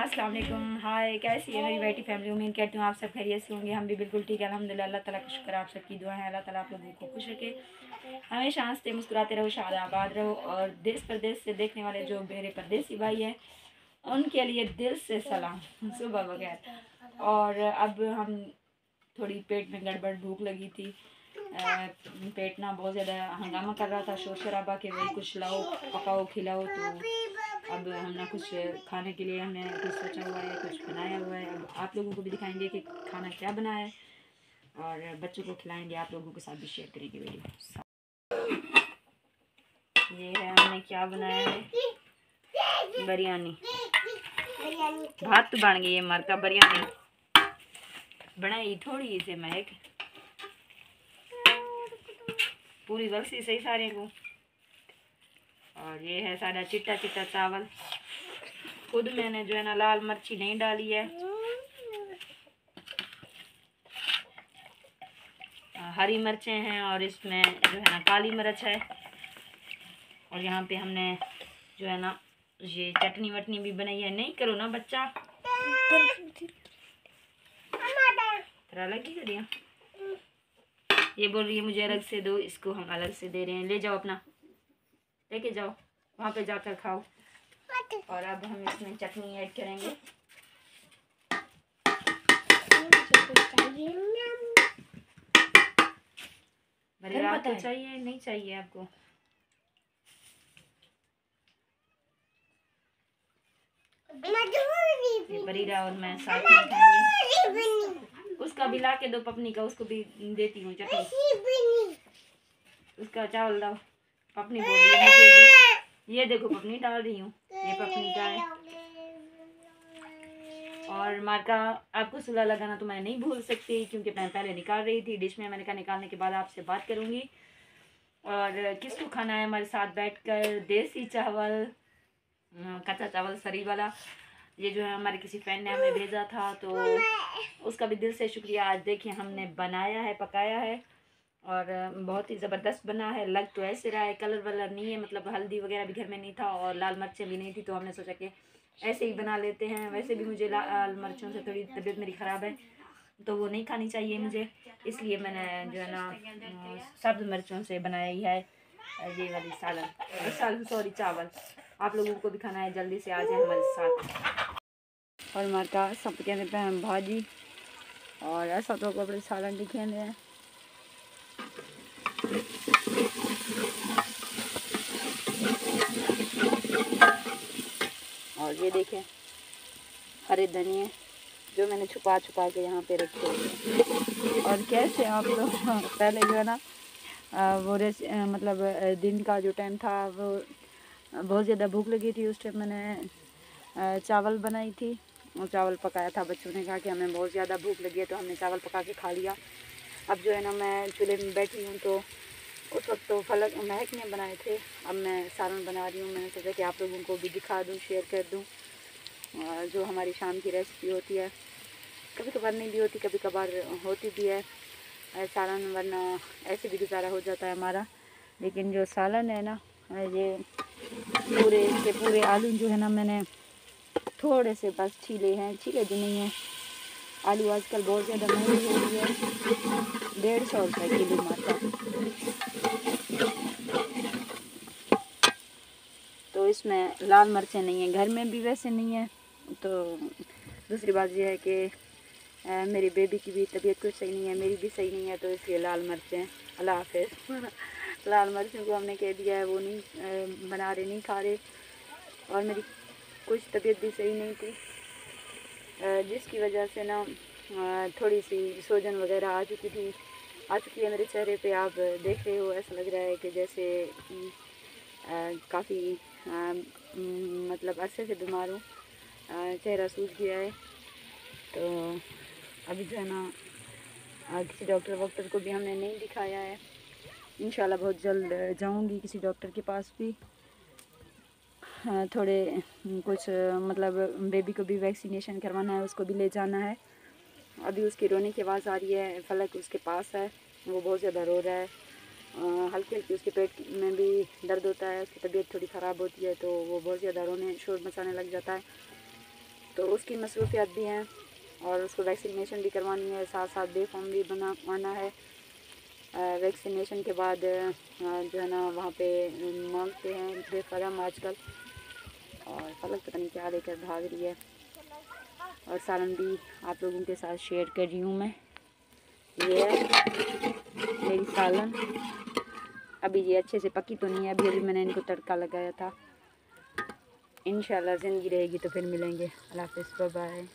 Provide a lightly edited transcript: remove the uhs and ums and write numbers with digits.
अस्सलाम वालेकुम। हाय, कैसी है मेरी बेटी फैमिली। उम्मीद करती हूँ आप सब खैरियत से होंगे। हम भी बिल्कुल ठीक है अल्हम्दुलिल्लाह। अल्लाह ताला का शुक्र, आप सबकी दुआ है। अल्लाह ताला आप लोगों को खुश रखे, हमेशा हंसते मुस्कुराते रहो, शाद आबाद रहो। और देश प्रदेश से देखने वाले जो मेरे परदेसी भाई हैं उनके लिए दिल से सलाम, सुबह बगैर। और अब हम थोड़ी पेट में गड़बड़, भूख लगी थी, पेट ना बहुत ज़्यादा हंगामा कर रहा था, शोर शराबा के भाई कुछ लाओ पकाओ खिलाओ। तो अब हम ना कुछ खाने के लिए हमने कुछ सोचा हुआ है, कुछ बनाया हुआ है। अब आप लोगों को भी दिखाएंगे कि खाना क्या बनाया है और बच्चों को खिलाएंगे, आप लोगों के साथ भी शेयर करेंगे वीडियो। ये है हमने क्या बनाया है, बिरयानी। भात तो बन गई है, मरका बिरयानी बनाई थोड़ी से महक पूरी बक्सी सही सारे को। और ये है सारा चिट्टा चिट्टा चावल। खुद मैंने जो है ना लाल मिर्ची नहीं डाली है, हरी मिर्चें हैं और इसमें जो है ना काली मिर्च है। और यहाँ पे हमने जो है ना ये चटनी वटनी भी बनाई है। नहीं करो ना बच्चा, तेरा अलग ही करिए। ये बोल रही है मुझे अलग से दो, इसको हम अलग से दे रहे हैं। ले जाओ, अपना लेके जाओ, वहाँ पे जाकर खाओ। और अब हम इसमें चटनी ऐड करेंगे। आपको चाहिए नहीं चाहिए आपको? बरीरा और मैं साथ में खाएंगे। उसका भी ला के दो, पपनी का, उसको भी देती हूँ चटनी। उसका चावल लाओ। पपनी बोल रही है मुझे भी। ये देखो पपनी डाल रही हूँ, ये पपनी का है। और मार्का आपको सुलह लगाना तो मैं नहीं भूल सकती, क्योंकि मैं पहले निकाल रही थी डिश में। मैंने कहा निकालने के बाद आपसे बात करूँगी। और किसको खाना है हमारे साथ बैठकर देसी चावल, कच्चा चावल सरी वाला। ये जो है हमारे किसी फ्रेंड ने हमें भेजा था, तो उसका भी दिल से शुक्रिया। आज देखिए हमने बनाया है, पकाया है और बहुत ही ज़बरदस्त बना है। लग तो ऐसे रहा है, कलर वलर नहीं है, मतलब हल्दी वगैरह भी घर में नहीं था और लाल मिर्चें भी नहीं थी, तो हमने सोचा कि ऐसे ही बना लेते हैं। वैसे भी मुझे लाल मिर्चों से थोड़ी तबीयत मेरी ख़राब है, तो वो नहीं खानी चाहिए मुझे, इसलिए मैंने जो है ना सब्ज़ मिर्चों से बनाई है ये वाली सालन, सॉरी चावल। आप लोगों को भी खाना है, जल्दी से आ जाए हमारे साथ। और हमारे का सब कहते हैं भाजी और ऐसा तो कपड़े सालन दिखे हैं। और ये देखें हरे धनिए जो मैंने छुपा छुपा के यहाँ पे रखे हुए। और कैसे आप लोग पहले जो है ना वो मतलब दिन का जो टाइम था, वो बहुत ज़्यादा भूख लगी थी। उस टाइम मैंने चावल बनाई थी और चावल पकाया था। बच्चों ने कहा कि हमें बहुत ज़्यादा भूख लगी है, तो हमने चावल पका के खा लिया। अब जो है ना मैं चूल्हे में बैठी हूँ, तो उस वक्त तो फलक महक ने बनाए थे, अब मैं सालन बना रही हूँ। मैंने सोचा कि आप लोगों को भी दिखा दूँ, शेयर कर दूँ जो हमारी शाम की रेसिपी होती है। कभी कभार नहीं भी होती, कभी कभार होती भी है सालन, वरना ऐसे भी गुजारा हो जाता है हमारा। लेकिन जो सालन है ना, ये पूरे आलू जो है ना मैंने थोड़े से बस छीले हैं, ठीक है जो नहीं है। आलू आजकल बहुत ज़्यादा महंगी हो रही है, 150 रुपये किलो मात्रा। तो इसमें लाल मिर्चें नहीं है, घर में भी वैसे नहीं है। तो दूसरी बात यह है कि मेरी बेबी की भी तबीयत कुछ सही नहीं है, मेरी भी सही नहीं है, तो इसलिए लाल मिर्चें। अल्लाह हाफ़िज़। लाल मिर्चों को हमने कह दिया है, वो नहीं बना रहे, नहीं खा रहे। और मेरी कुछ तबीयत भी सही नहीं थी, जिसकी वजह से ना थोड़ी सी सूजन वगैरह आ चुकी है मेरे चेहरे पे। आप देख रहे हो, ऐसा लग रहा है कि जैसे काफ़ी मतलब अरसे से बीमार हूँ, चेहरा सूज गया है। तो अभी जो है ना किसी डॉक्टर को भी हमने नहीं दिखाया है। इंशाल्लाह बहुत जल्द जाऊंगी किसी डॉक्टर के पास भी। थोड़े कुछ मतलब बेबी को भी वैक्सीनेशन करवाना है, उसको भी ले जाना है। अभी उसकी रोने की आवाज़ आ रही है, फलक उसके पास है, वो बहुत ज़्यादा रो रहा है। हल्की हल्की उसके पेट में भी दर्द होता है, उसकी तबीयत थोड़ी ख़राब होती है, तो वो बहुत ज़्यादा रोने शोर मचाने लग जाता है। तो उसकी मसरूफियात भी हैं और उसको वैक्सीनेशन भी करवानी है, साथ साथ बे फॉर्म भी बनवाना है। वैक्सीनेशन के बाद जो है ना वहाँ पे मांगते हैं बेफरम आजकल, और फलक पता नहीं क्या लेकर भाग रही है। और सालन भी आप लोगों के साथ शेयर कर रही हूँ मैं। ये है मेरी सालन, अभी ये अच्छे से पकी तो नहीं है, अभी मैंने इनको तड़का लगाया था। इंशाल्लाह ज़िंदगी रहेगी तो फिर मिलेंगे। अल्लाह हाफ़िज़, बाय बाय।